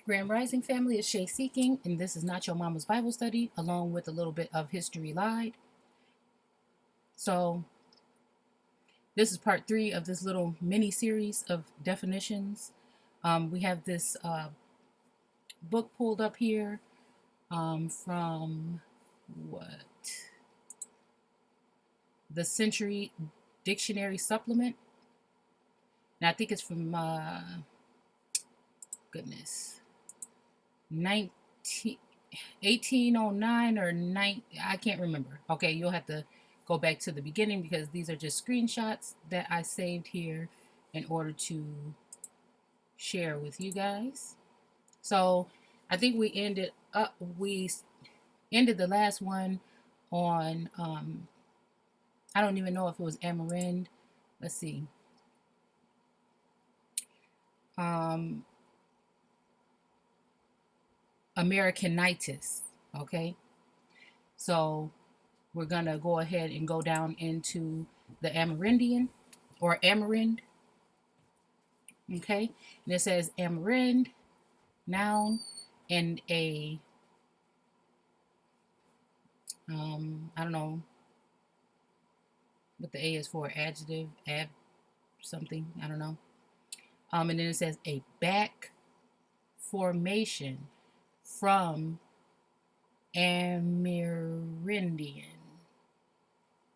Grand Rising family, is Shay Seeking, and this is Not Your Mama's Bible Study, along with a little bit of History Lied. So, this is part 3 of this little mini series of definitions. We have this book pulled up here from the Century Dictionary Supplement. And I think it's from, 1809 or 9, I can't remember. Okay, you'll have to go back to the beginning because these are just screenshots that I saved here in order to share with you guys. So I think we ended the last one on I don't even know if it was Amarind. Let's see. Americanitis. Okay, so we're gonna go ahead and go down into the Amerindian or Amarind. Okay, and it says Amarind, noun, and a I don't know what the A is for, adjective, ab something, I don't know. And then it says a back formation from Amerindian.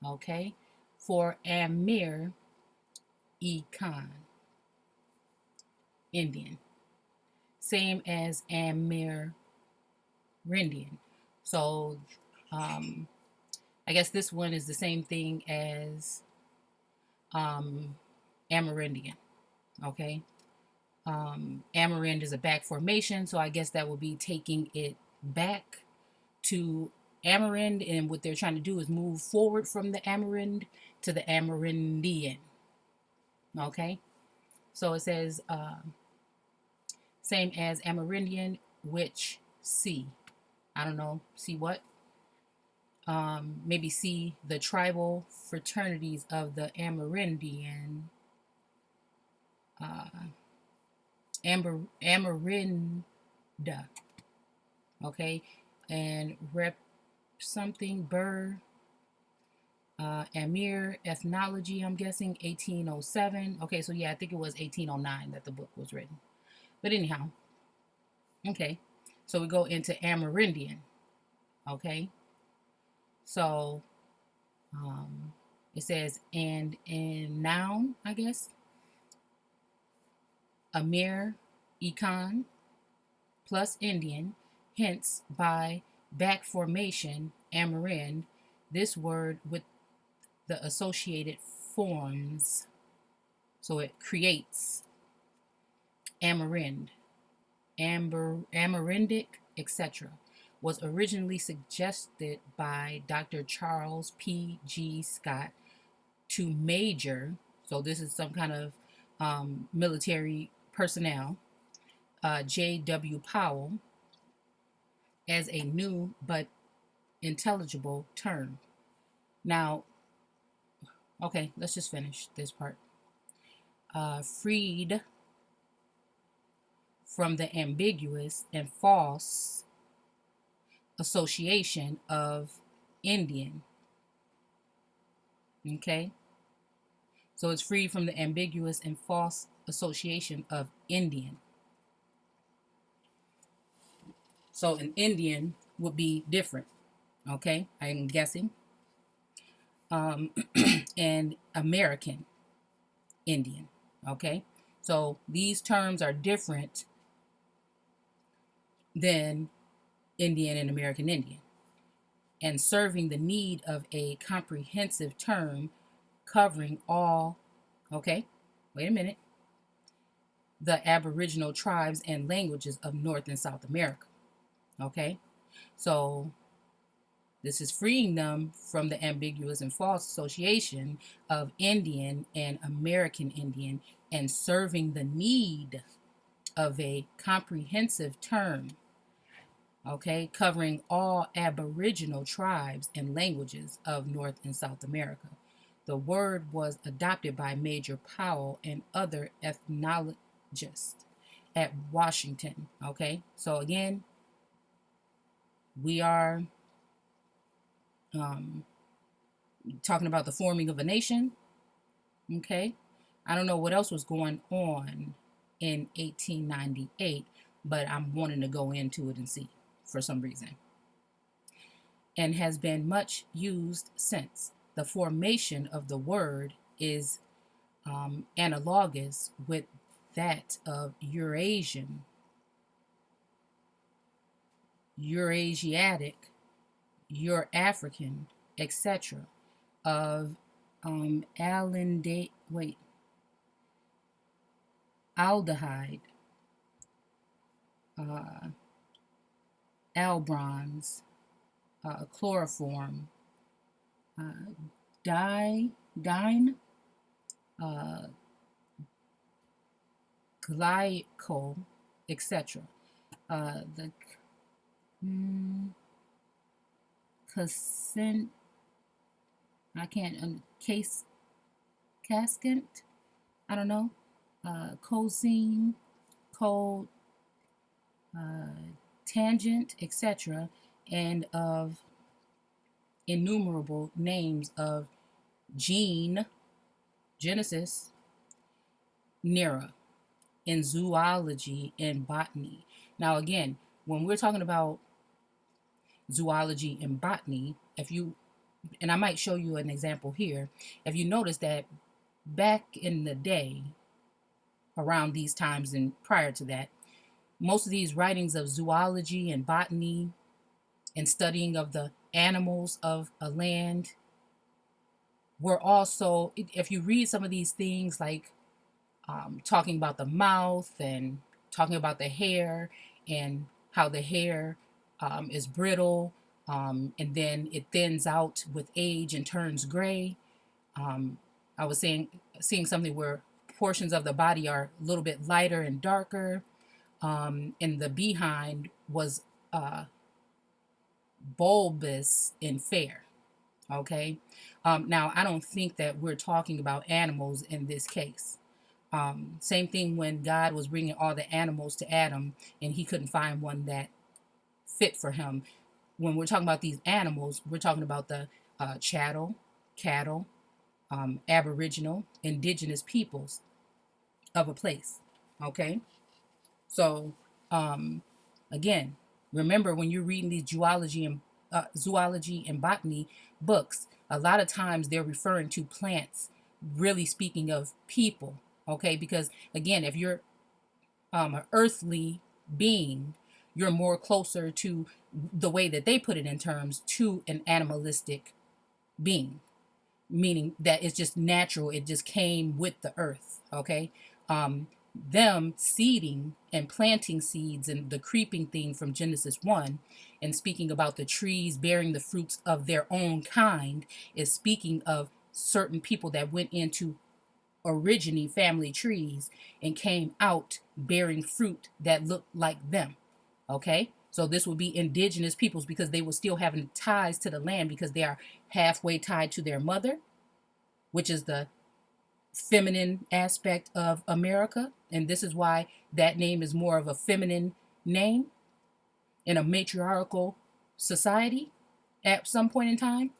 Okay, for Amir Econ Indian, same as Amerindian. So I guess this one is the same thing as Amerindian. Okay, Amarind is a back formation, so I guess that will be taking it back to Amarind, and what they're trying to do is move forward from the Amarind to the Amerindian. Okay, so it says same as Amerindian, which see, I don't know, see what? Maybe see the tribal fraternities of the Amerindian. Amerinda. Okay, and rep something Burr. Amir Ethnology, I'm guessing 1807. Okay, so yeah, I think it was 1809 that the book was written. But anyhow, okay, so we go into Amerindian. Okay, so it says and in noun, I guess, Amir Econ plus Indian, hence by back formation Amarind, this word with the associated forms, so it creates Amarind, Amarindic, etc., was originally suggested by Dr. Charles P. G. Scott to Major, so this is some kind of military personnel, J.W. Powell, as a new but intelligible term. Now, okay, let's just finish this part. Freed from the ambiguous and false association of Indian. Okay? So it's free from the ambiguous and false association of Indian. So an Indian would be different. Okay? I'm guessing. And American Indian. Okay? So these terms are different than Indian and American Indian, and serving the need of a comprehensive term covering all, okay, wait a minute, the Aboriginal tribes and languages of North and South America. Okay, so this is freeing them from the ambiguous and false association of Indian and American Indian and serving the need of a comprehensive term, okay, covering all Aboriginal tribes and languages of North and South America. The word was adopted by Major Powell and other ethnologists at Washington. Okay, so again, we are um, talking about the forming of a nation. Okay, I don't know what else was going on in 1898, but I'm wanting to go into it and see for some reason, and has been much used since. The formation of the word is analogous with that of Eurasiatic, Eurafrican, etc. of aldehyde, uh, albrons, chloroform, uh, dine, uh, glycol, etc. The casin, I can't case cascent. I don't know. Cosine, co tangent, etc., and of innumerable names of Genesis, Nera, in zoology and botany. Now, again, when we're talking about zoology and botany, and I might show you an example here, if you notice that back in the day, around these times and prior to that, most of these writings of zoology and botany and studying of the animals of a land were also, if you read some of these things like talking about the mouth and talking about the hair and how the hair is brittle, and then it thins out with age and turns gray. I was seeing something where portions of the body are a little bit lighter and darker, and the behind was bulbous and fair. Okay. Now, I don't think that we're talking about animals in this case. Same thing when God was bringing all the animals to Adam and he couldn't find one that fit for him. When we're talking about these animals, we're talking about the chattel, cattle, aboriginal, indigenous peoples of a place. Okay. So, again, remember when you're reading these zoology and botany books, a lot of times they're referring to plants, really speaking of people. Okay, because again, if you're an earthly being, you're more closer to the way that they put it in terms to an animalistic being, meaning that it's just natural, it just came with the earth. Okay, them seeding and planting seeds and the creeping thing from Genesis 1 and speaking about the trees bearing the fruits of their own kind is speaking of certain people that went into originating family trees and came out bearing fruit that looked like them. Okay, so this would be indigenous peoples because they will still having ties to the land because they are halfway tied to their mother, which is the feminine aspect of America. And this is why that name is more of a feminine name in a matriarchal society at some point in time.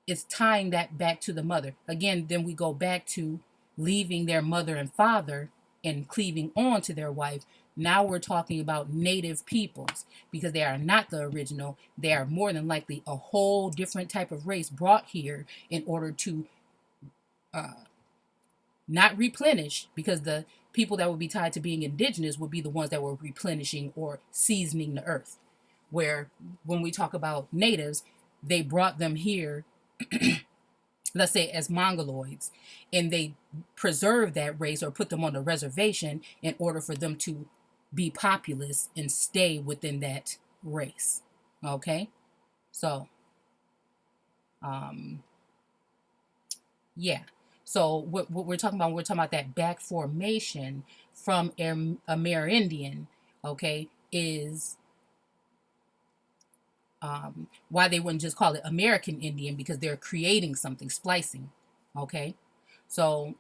It's tying that back to the mother. Again, then we go back to leaving their mother and father and cleaving on to their wife. Now we're talking about native peoples because they are not the original. They are more than likely a whole different type of race brought here in order to not replenish, because the people that would be tied to being indigenous would be the ones that were replenishing or seasoning the earth. Where when we talk about natives, they brought them here, let's say as mongoloids, and they preserved that race or put them on the reservation in order for them to be populous and stay within that race. Okay, so yeah. So what we're talking about that back formation from Amerindian, okay, is why they wouldn't just call it American Indian, because they're creating something, splicing. Okay, so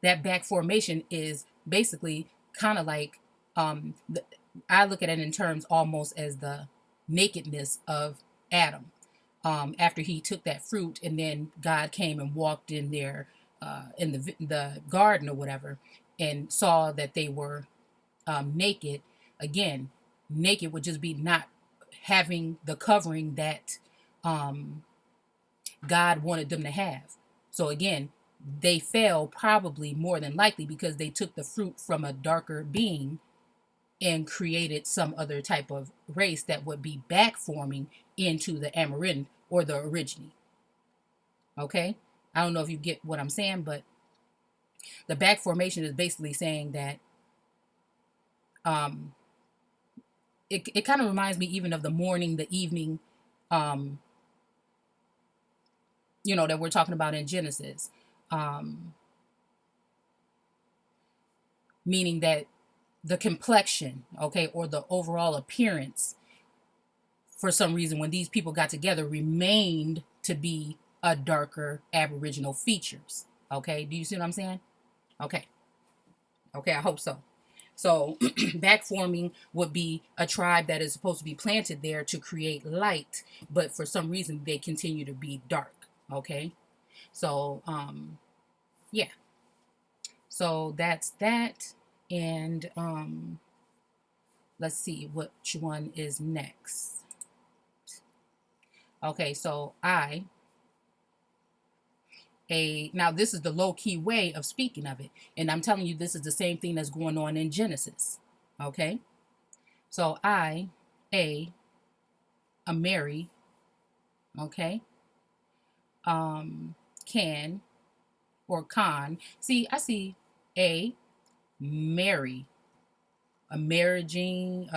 that back formation is basically kind of like, the, I look at it in terms almost as the nakedness of Adam, after he took that fruit, and then God came and walked in there, in the garden or whatever, and saw that they were, naked. Again, naked would just be not having the covering that, um, God wanted them to have. So again, they fell probably more than likely because they took the fruit from a darker being and created some other type of race that would be back forming into the Amerind or the Origine. Okay? I don't know if you get what I'm saying, but the back formation is basically saying that, um, it kind of reminds me even of the morning, the evening, um, that we're talking about in Genesis. Um, Meaning that the complexion, okay, or the overall appearance, for some reason, when these people got together, remained to be a darker Aboriginal features. Okay, do you see what I'm saying? Okay, okay, I hope so. So, back forming would be a tribe that is supposed to be planted there to create light, but for some reason they continue to be dark. Okay, so yeah, so that's that, and let's see which one is next. Okay, so now this is the low key way of speaking of it, and I'm telling you this is the same thing that's going on in Genesis. Okay, so a Mary, okay, can or con. See, I see a Mary, emerging,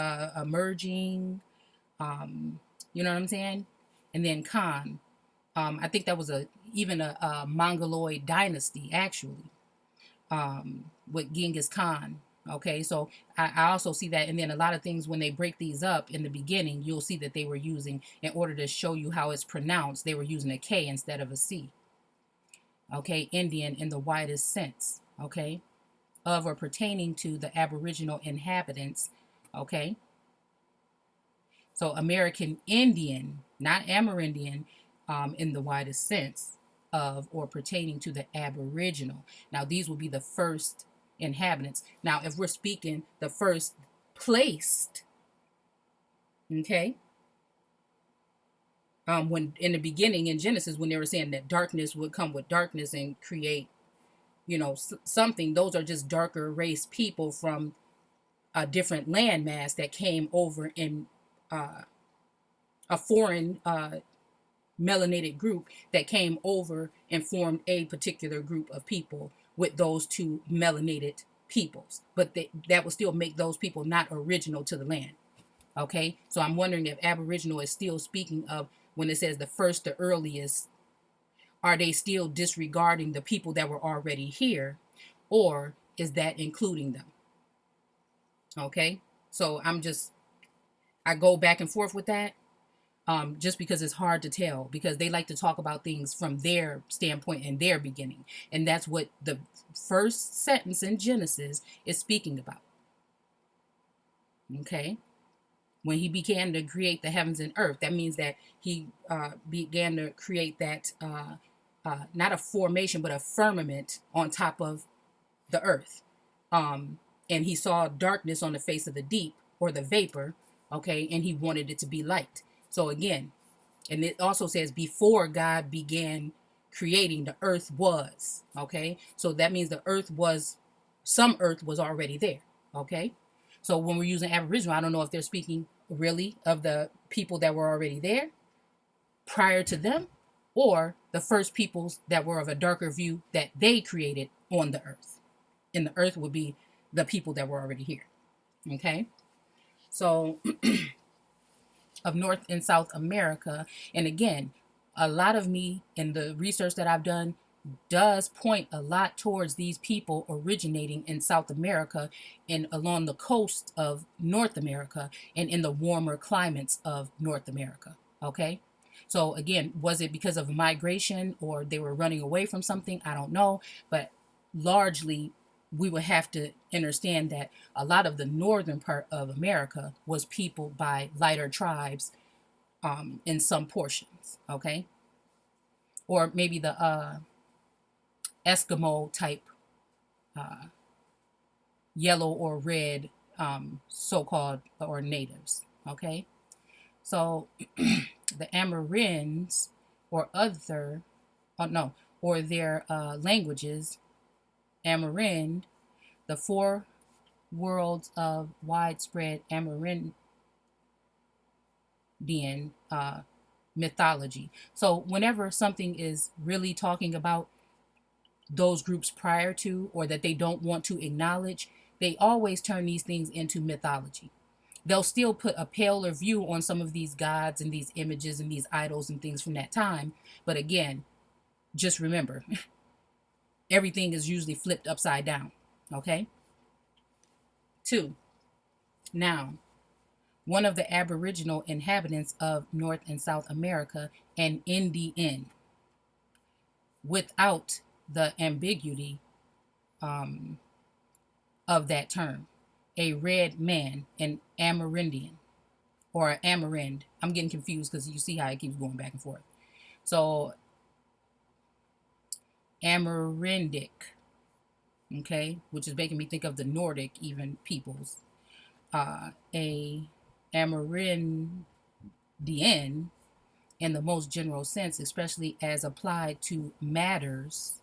um, you know what I'm saying, and then con. I think that was even a Mongoloid dynasty actually, with Genghis Khan. Okay, so I also see that, and then a lot of things when they break these up in the beginning, you'll see that they were using, in order to show you how it's pronounced, they were using a K instead of a C. Okay, Indian in the widest sense. Okay, of or pertaining to the Aboriginal inhabitants. Okay, so American Indian, not Amerindian, in the widest sense, of or pertaining to the Aboriginal. Now, these will be the first inhabitants. Now, if we're speaking the first placed, okay, when in the beginning in Genesis, when they were saying that darkness would come with darkness and create, something, those are just darker race people from a different landmass that came over in, uh, a foreign, melanated group that came over and formed a particular group of people with those two melanated peoples. But that would still make those people not original to the land. Okay, so I'm wondering if Aboriginal is still speaking of, when it says the first, the earliest, are they still disregarding the people that were already here, or is that including them? Okay, so I go back and forth with that, just because it's hard to tell, because they like to talk about things from their standpoint and their beginning. And that's what the first sentence in Genesis is speaking about. Okay. When he began to create the heavens and earth, that means that he, began to create that, not a formation, but a firmament on top of the earth. And he saw darkness on the face of the deep, or the vapor. Okay. And he wanted it to be light. So again, and it also says before God began creating, the earth was. Okay. So that means some earth was already there. Okay. So when we're using Aboriginal, I don't know if they're speaking really of the people that were already there prior to them, or the first peoples that were of a darker view that they created on the earth. And the earth would be the people that were already here. Okay. So of North and South America. And again, a lot of me in the research that I've done does point a lot towards these people originating in South America and along the coast of North America and in the warmer climates of North America. Okay. So again, was it because of migration or they were running away from something? I don't know. But largely, we would have to understand that a lot of the northern part of America was peopled by lighter tribes in some portions, okay? Or maybe the Eskimo type yellow or red so-called or natives, okay? So the Aborigines or other, oh no, or their languages, Amerindian, the four worlds of widespread Amerindian mythology. So whenever something is really talking about those groups prior to, or that they don't want to acknowledge, they always turn these things into mythology. They'll still put a paler view on some of these gods and these images and these idols and things from that time. But again, just remember, everything is usually flipped upside down. Okay? Two, now, one of the Aboriginal inhabitants of North and South America, an Indian, without the ambiguity of that term, a red man, an Amerindian, or Amarind. I'm getting confused because you see how it keeps going back and forth. So, Amerindic, okay, which is making me think of the Nordic even peoples. A Amerindian, in the most general sense, especially as applied to matters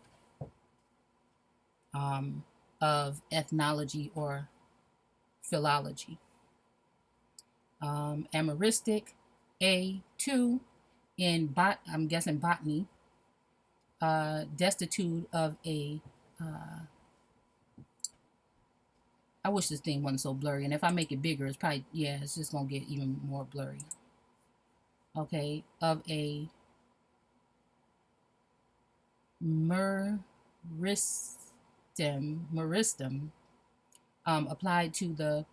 of ethnology or philology. Amoristic, A2, I'm guessing botany, destitute of a, I wish this thing wasn't so blurry, and if I make it bigger, it's probably, yeah, it's just going to get even more blurry. Okay, of a meristem, applied to the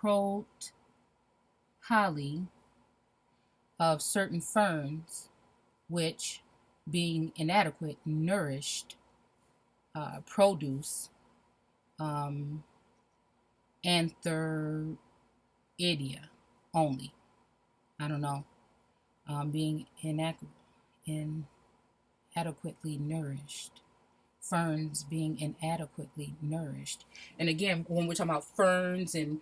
prothalli of certain ferns, which, being inadequate, nourished produce antheridia only. I don't know. Being inadequately nourished. Ferns being inadequately nourished. And again, when we're talking about ferns and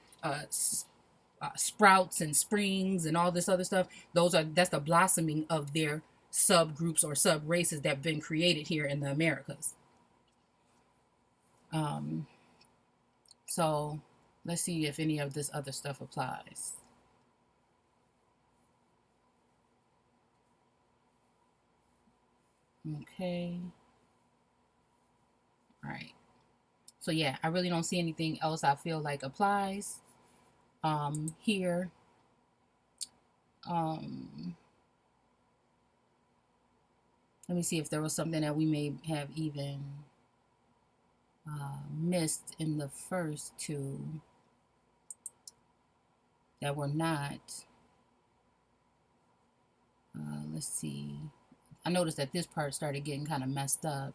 sprouts and springs and all this other stuff, that's the blossoming of their subgroups or sub races that have been created here in the Americas. So let's see if any of this other stuff applies. Okay. All right. So yeah, I really don't see anything else I feel like applies here. Let me see if there was something that we may have even missed in the first two that were not. Let's see. I noticed that this part started getting kind of messed up.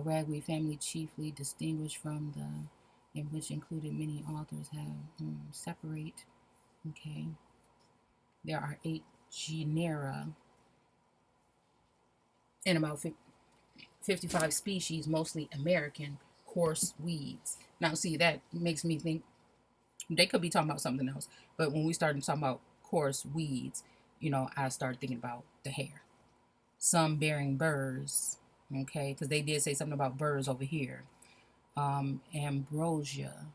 Ragweed family chiefly distinguished from the, in which included many authors have separate. Okay. There are 8 genera and about 55 species, mostly American coarse weeds. Now, see, that makes me think they could be talking about something else. But when we started talking about coarse weeds, I started thinking about the hair. Some bearing burrs, okay, because they did say something about burrs over here. Ambrosia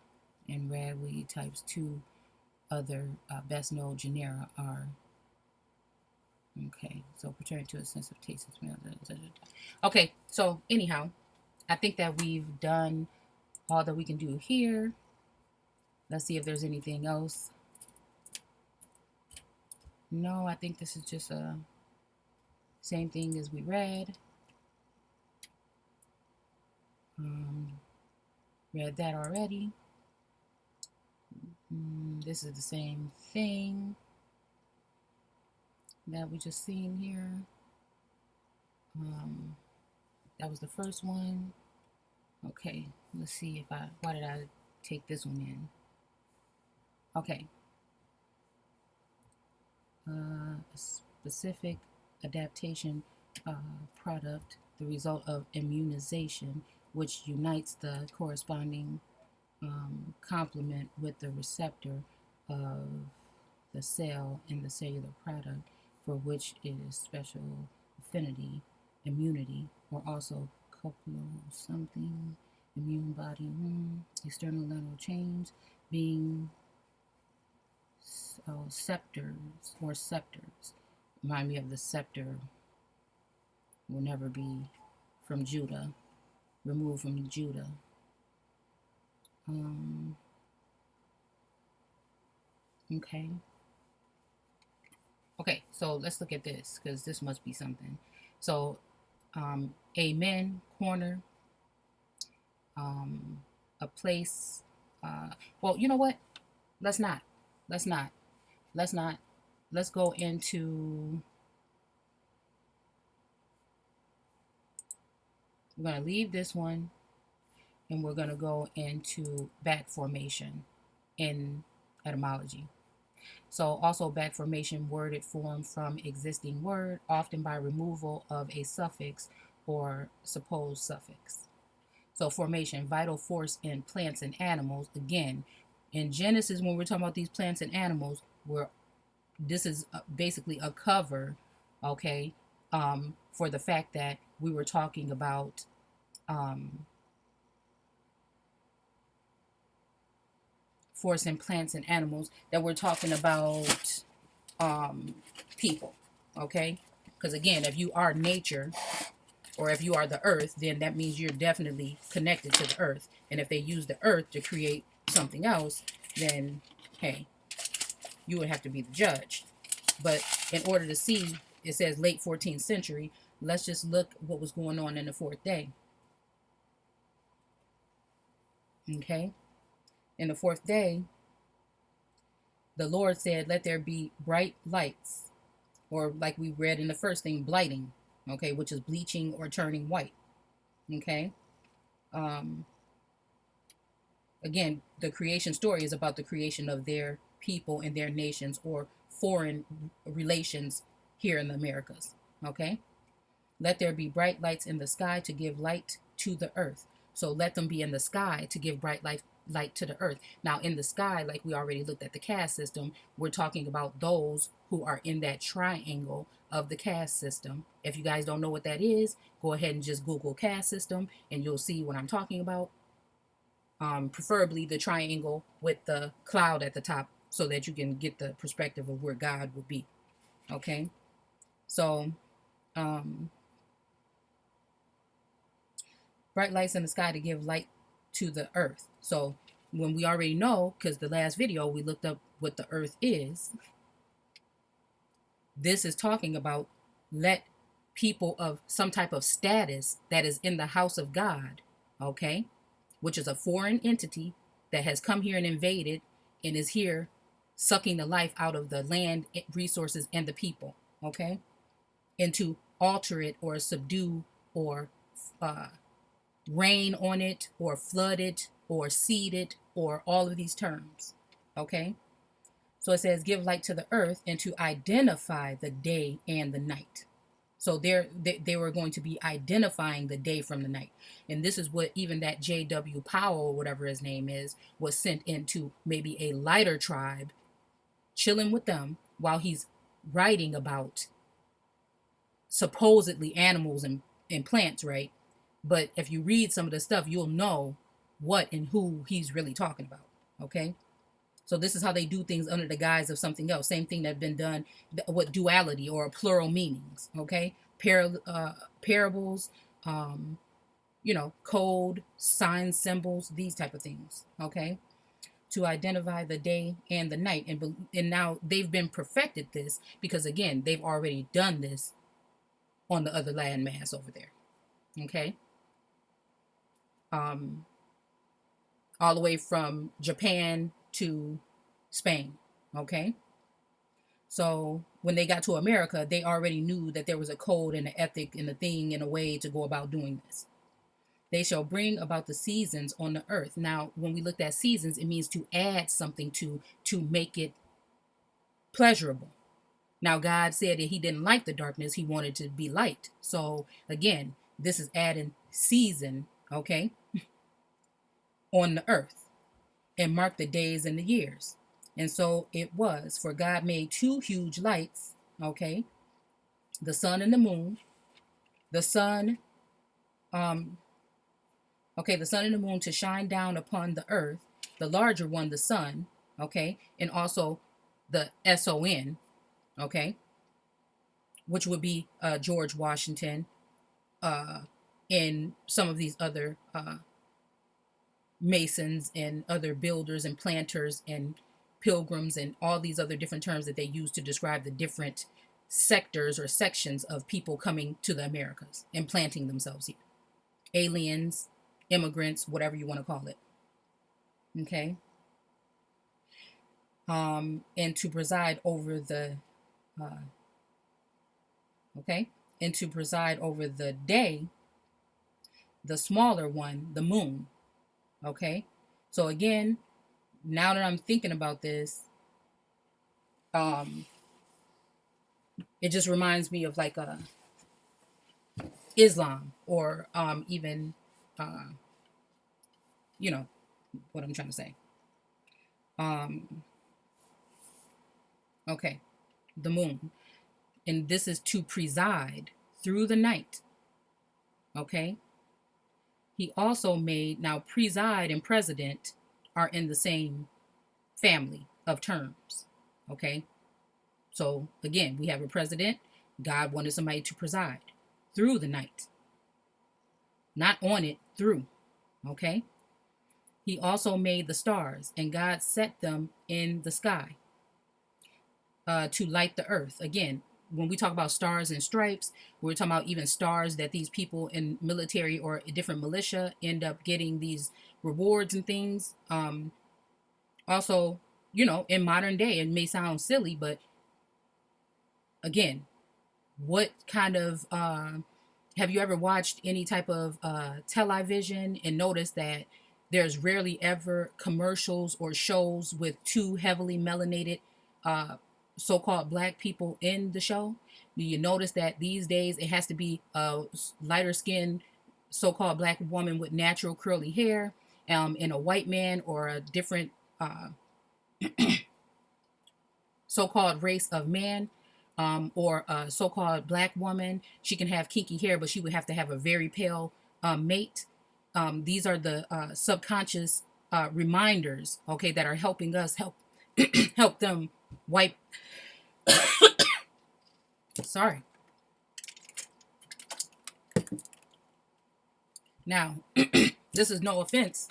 and ragweed types. 2 other best known genera are, okay, so pertaining to a sense of taste and smell. Okay, so anyhow, I think that we've done all that we can do here. Let's see if there's anything else. No, I think this is just a same thing as we read. Read that already. This is the same thing that we just seen here. That was the first one. Okay, let's see if why did I take this one in? Okay, a specific adaptation product, the result of immunization, which unites the corresponding complement with the receptor of the cell in the cellular product for which is special affinity, immunity, or also couple something, immune body, external lateral chains being scepters or scepters. Remind me of the scepter will never be from Judah, removed from Judah. Okay. Okay, so let's look at this because this must be something. So, amen, corner, um, a place. Well, you know what? Let's not. Let's not. Let's not. Let's go into. We're going to leave this one and we're going to go into back formation in etymology. So also back formation, worded form from existing word, often by removal of a suffix or supposed suffix. So formation, vital force in plants and animals. Again, in Genesis, when we're talking about these plants and animals, this is basically a cover, okay, for the fact that we were talking about force in plants and animals, that we're talking about people, okay? Because again, if you are nature or if you are the earth, then that means you're definitely connected to the earth. And if they use the earth to create something else, then hey, you would have to be the judge. But in order to see, it says late 14th century, let's just look what was going on in the fourth day. Okay? In the fourth day, the Lord said, let there be bright lights, or like we read in the first thing, blighting, okay, which is bleaching or turning white. Okay? Again, the creation story is about the creation of their people and their nations or foreign relations here in the Americas. Okay? Let there be bright lights in the sky to give light to the earth. So let them be in the sky to give bright light to the earth. Now, in the sky, like we already looked at the caste system, we're talking about those who are in that triangle of the caste system. If you guys don't know what that is, go ahead and just Google caste system and you'll see what I'm talking about. Preferably the triangle with the cloud at the top so that you can get the perspective of where God would be. Okay? So, bright lights in the sky to give light to the earth. So when we already know, because the last video we looked up what the earth is, this is talking about let people of some type of status that is in the house of God, okay, which is a foreign entity that has come here and invaded and is here sucking the life out of the land, resources, and the people, okay, and to alter it or subdue or rain on it or flood it or seed it or all of these terms. Okay? So it says give light to the earth and to identify the day and the night. So they were going to be identifying the day from the night. And this is what even that J.W. Powell, or whatever his name is, was sent into maybe a lighter tribe, chilling with them while he's writing about supposedly animals and plants, right? But if you read some of the stuff, you'll know what and who he's really talking about. Okay? So this is how they do things under the guise of something else. Same thing that's been done with duality or plural meanings. Okay? Parables, code, signs, symbols, these type of things. Okay? To identify the day and the night. And now they've been perfected this because, again, they've already done this on the other landmass over there. Okay? All the way from Japan to Spain. Okay? So when they got to America, they already knew that there was a code and an ethic and a thing and a way to go about doing this. They shall bring about the seasons on the earth. Now, when we looked at seasons, it means to add something to make it pleasurable. Now, God said that he didn't like the darkness. He wanted to be light. So again, this is adding season, okay, on the earth, and mark the days and the years. And so it was, for God made two huge lights, okay, the sun and the moon. The sun, the sun and the moon to shine down upon the earth. The larger one, the sun, okay, and also the SON, okay, which would be George Washington, and some of these other masons and other builders and planters and pilgrims and all these other different terms that they use to describe the different sectors or sections of people coming to the Americas and planting themselves here. Aliens, immigrants, whatever you want to call it. Okay. And to preside over the and to preside over the day, the smaller one, the moon. Okay. So again, now that I'm thinking about this, it just reminds me of like Islam, or even you know what I'm trying to say. Okay, the moon, and this is to preside through the night. Okay. He also made, now preside and president are in the same family of terms. Okay. So again, we have a president. God wanted somebody to preside through the night, not on it, through. Okay. He also made the stars, and God set them in the sky to light the earth. Again, when we talk about stars and stripes, we're talking about even stars that these people in military or different militia end up getting these rewards and things. Also, in modern day, it may sound silly, but again, what kind of have you ever watched any type of television and noticed that there's rarely ever commercials or shows with two heavily melanated so-called black people in the show? Do you notice that these days it has to be a lighter skinned so-called black woman with natural curly hair, and a white man or a different so-called race of man, or a so-called black woman? She can have kinky hair, but she would have to have a very pale mate. These are the subconscious reminders, okay, that are helping us help them wipe. Sorry. Now, this is no offense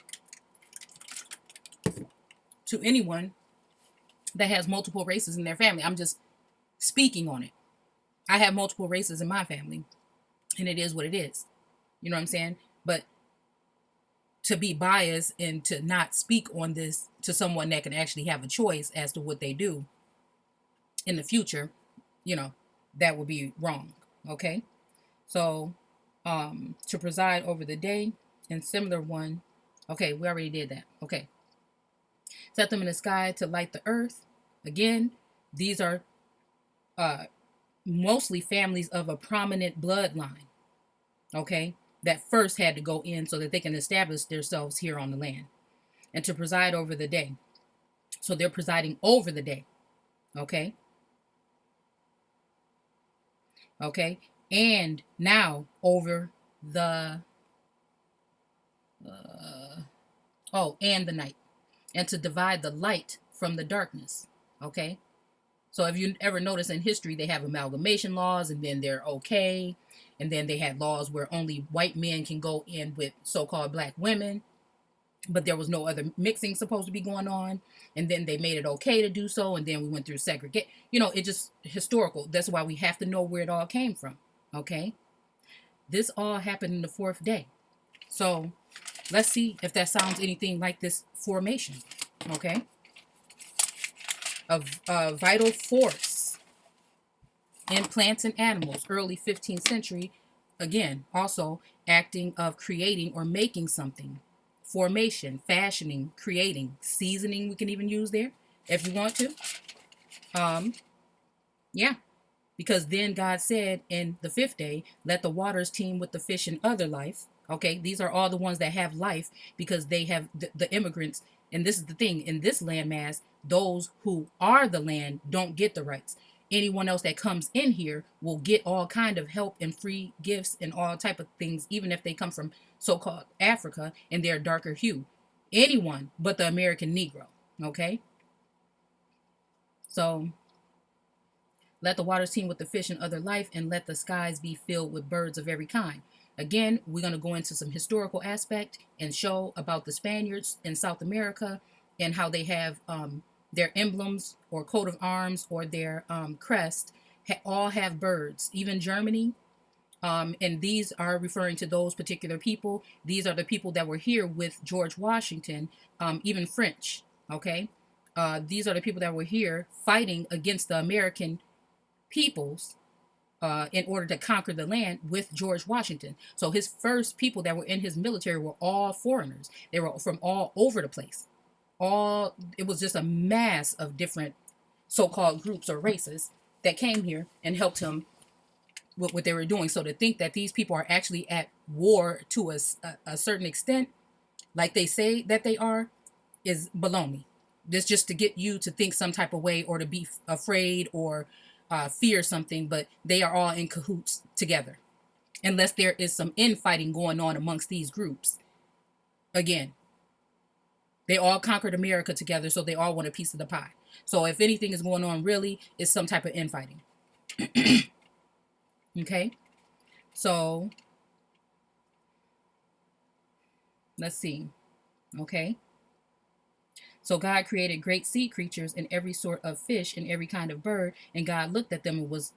to anyone that has multiple races in their family. I'm just speaking on it. I have multiple races in my family, and it is what it is. You know what I'm saying? But to be biased and to not speak on this to someone that can actually have a choice as to what they do in the future, that would be wrong. Okay. So, to preside over the day, and similar one. Okay, we already did that. Okay. Set them in the sky to light the earth. Again, these are mostly families of a prominent bloodline. Okay. That first had to go in so that they can establish themselves here on the land. And to preside over the day. So they're presiding over the day. Okay. Okay. And now over the and the night, and to divide the light from the darkness. Okay. So if you ever notice in history, they have amalgamation laws, and then they're okay, and then they had laws where only white men can go in with so-called black women, but there was no other mixing supposed to be going on, and then they made it okay to do so, and then we went through segregation. It just historical. That's why we have to know where it all came from. Okay. This all happened in the fourth day. So let's see if that sounds anything like this formation. Okay. A vital force in plants and animals, early 15th century, again, also acting of creating or making something. Formation, fashioning, creating, seasoning, we can even use there if you want to. Yeah. Because then God said in the fifth day, let the waters teem with the fish and other life. Okay, these are all the ones that have life because they have the immigrants. And this is the thing, in this landmass, those who are the land don't get the rights. Anyone else that comes in here will get all kind of help and free gifts and all type of things, even if they come from so-called Africa and they're darker hue. Anyone but the American Negro. Okay, so let the waters teem with the fish and other life, and let the skies be filled with birds of every kind. Again, we're going to go into some historical aspect and show about the Spaniards in South America and how they have their emblems or coat of arms or their crest all have birds. Even Germany, and these are referring to those particular people. These are the people that were here with George Washington, even French. Okay, these are the people that were here fighting against the American peoples in order to conquer the land with George Washington. So his first people that were in his military were all foreigners. They were from all over the place. It was just a mass of different so-called groups or races that came here and helped him with what they were doing. So to think that these people are actually at war to a certain extent, like they say that they are, is baloney. This just to get you to think some type of way or to be afraid or fear something, but they are all in cahoots together. Unless there is some infighting going on amongst these groups. Again, they all conquered America together, so they all want a piece of the pie. So if anything is going on, really, it's some type of infighting. Okay? So, let's see. Okay? So God created great sea creatures and every sort of fish and every kind of bird, and God looked at them and was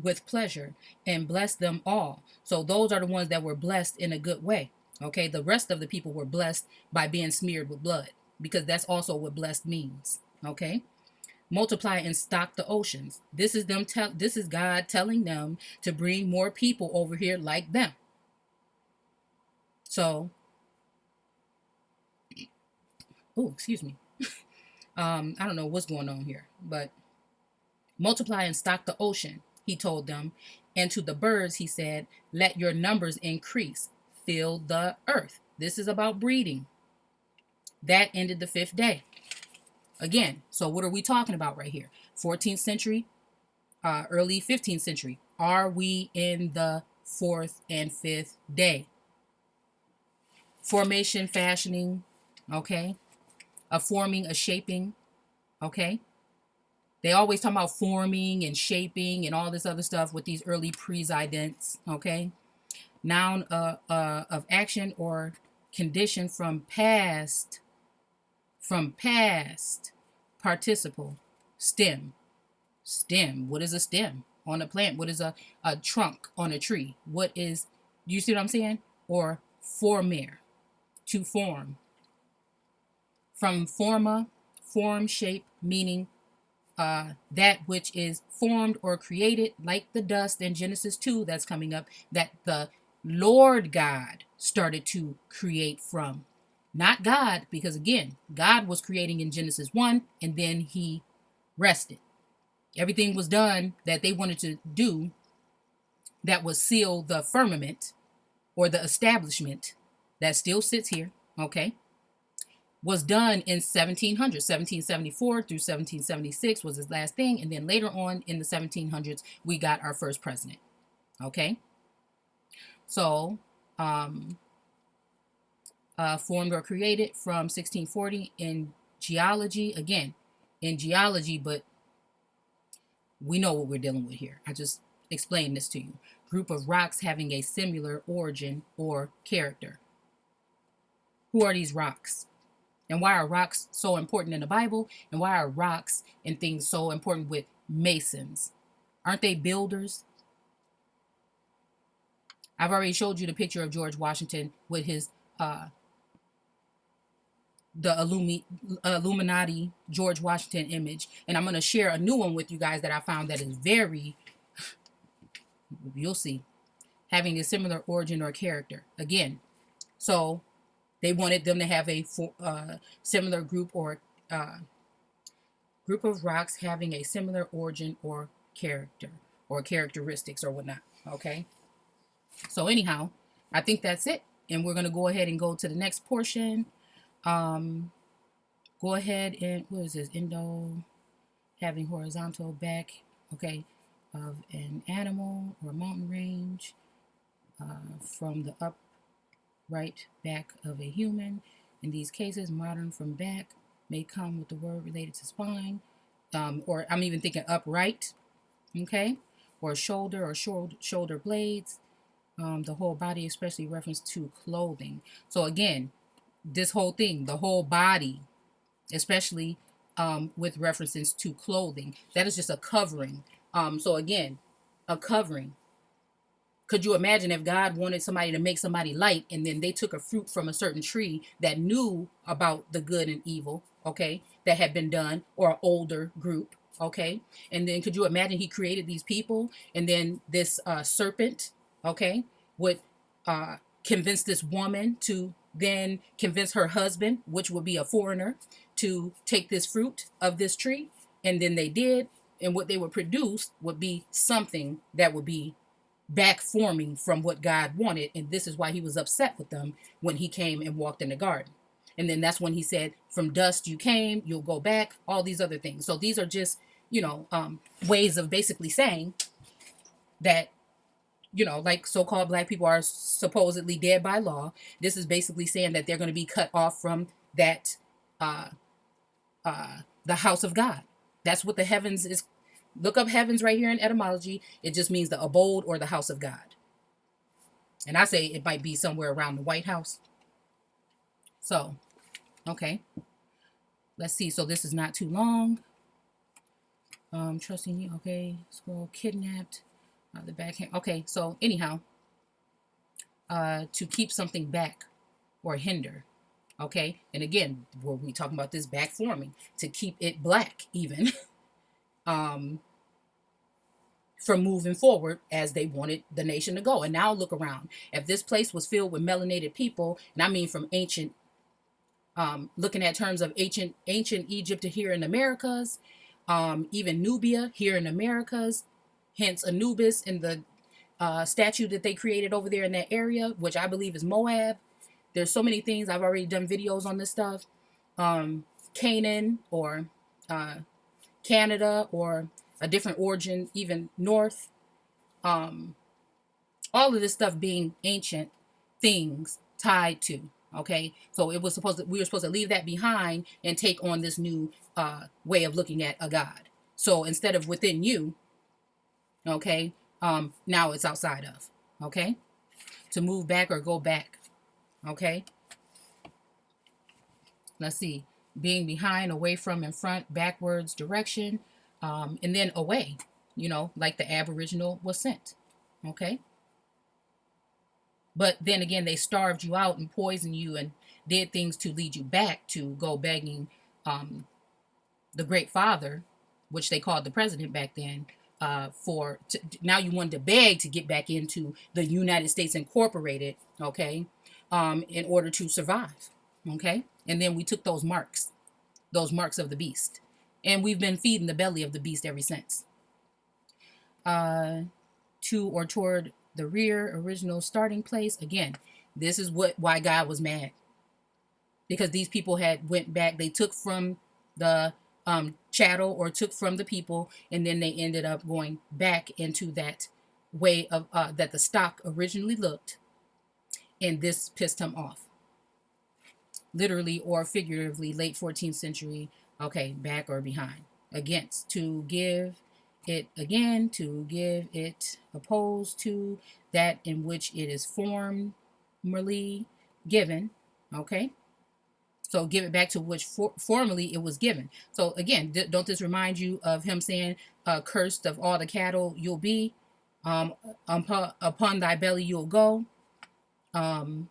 with pleasure and blessed them all. So those are the ones that were blessed in a good way. Okay, the rest of the people were blessed by being smeared with blood, because that's also what blessed means. Okay, multiply and stock the oceans. This is them. This is God telling them to bring more people over here like them. So, oh, excuse me. I don't know what's going on here, but multiply and stock the ocean, he told them. And to the birds, he said, let your numbers increase. Fill the earth. This is about breeding. That ended the fifth day. Again, so what are we talking about right here? 14th century, early 15th century. Are we in the fourth and fifth day? Formation, fashioning, okay? A forming, a shaping, okay? They always talk about forming and shaping and all this other stuff with these early presidents, okay? Noun of action or condition from past participle. Stem. What is a stem on a plant? What is a trunk on a tree? What is, you see what I'm saying? Or former, to form. From forma, form, shape, meaning that which is formed or created, like the dust in Genesis 2 that's coming up, that the Lord God started to create from. Not God, because again, God was creating in Genesis 1 and then he rested. Everything was done that they wanted to do that was seal the firmament or the establishment that still sits here, okay, was done in 1700. 1774 through 1776 was his last thing, and then later on in the 1700s we got our first president. Okay, so formed or created from 1640 in geology. Again, in geology, but we know what we're dealing with here. I just explained this to you. Group of rocks having a similar origin or character. Who are these rocks? And why are rocks so important in the Bible? And why are rocks and things so important with masons? Aren't they builders? I've already showed you the picture of George Washington with his the Illuminati George Washington image. And I'm going to share a new one with you guys that I found that is very, you'll see, having a similar origin or character. Again, so they wanted them to have a similar group or group of rocks having a similar origin or character or characteristics or whatnot. Okay. So anyhow, I think that's it. And we're going to go ahead and go to the next portion. Go ahead and, what is this? Indo, having horizontal back, okay, of an animal or mountain range from the upright back of a human. In these cases, modern from back may come with the word related to spine, or I'm even thinking upright, okay, or shoulder or shoulder blades. The whole body, especially reference to clothing. So again, this whole thing, the whole body, especially with references to clothing, that is just a covering. So again, a covering. Could you imagine if God wanted somebody to make somebody light and then they took a fruit from a certain tree that knew about the good and evil, okay, that had been done, or an older group, okay? And then could you imagine he created these people and then this serpent, okay, would convince this woman to then convince her husband, which would be a foreigner, to take this fruit of this tree. And then they did. And what they would produce would be something that would be back forming from what God wanted. And this is why he was upset with them when he came and walked in the garden. And then that's when he said, from dust you came, you'll go back, all these other things. So these are just, ways of basically saying that, like so-called black people are supposedly dead by law. This is basically saying that they're going to be cut off from that, the house of God. That's what the heavens is. Look up heavens right here in etymology. It just means the abode or the house of God. And I say it might be somewhere around the White House. So, okay. Let's see. So this is not too long. Trusting you. Okay. Scroll. Kidnapped. The backhand. Okay. So anyhow, to keep something back or hinder. Okay. And again, we talking about this back forming to keep it black even. From moving forward as they wanted the nation to go. And now look around. If this place was filled with melanated people, and I mean from ancient, looking at terms of ancient Egypt here in Americas, even Nubia here in Americas, hence Anubis in the statue that they created over there in that area, which I believe is Moab. There's so many things. I've already done videos on this stuff. Canaan or Canada or a different origin, even north. All of this stuff being ancient things tied to. Okay, so we were supposed to leave that behind and take on this new way of looking at a God. So instead of within you, okay, now it's outside of. Okay, to move back or go back. Okay, let's see, being behind, away from, in front, backwards, direction, and then away. Like the Aboriginal was sent. Okay. But then again, they starved you out and poisoned you and did things to lead you back to go begging the Great Father, which they called the president back then, now you wanted to beg to get back into the United States Incorporated, okay, in order to survive, okay? And then we took those marks of the beast. And we've been feeding the belly of the beast ever since. To or toward the rear, original starting place. Again, this is why God was mad. Because these people had went back. They took from the chattel or took from the people. And then they ended up going back into that way of that the stock originally looked. And this pissed him off. Literally or figuratively, late 14th century. Okay, back or behind. Against, to give it again, to give it opposed to that in which it is formerly given. Okay, so give it back to which formerly it was given. So again, don't this remind you of him saying, cursed of all the cattle you'll be, upon thy belly you'll go, and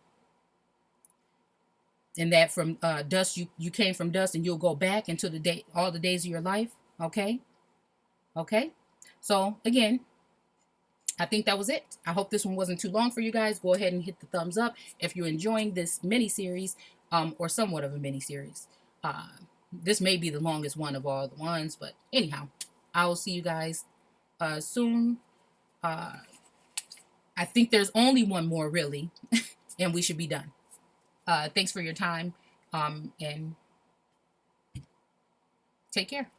that from dust you came from dust, and you'll go back into all the days of your life. Okay. So again, I think that was it. I hope this one wasn't too long for you guys. Go ahead and hit the thumbs up if you're enjoying this mini series, or somewhat of a mini series. This may be the longest one of all the ones, but anyhow, I will see you guys soon. I think there's only one more really, and we should be done. Thanks for your time, and take care.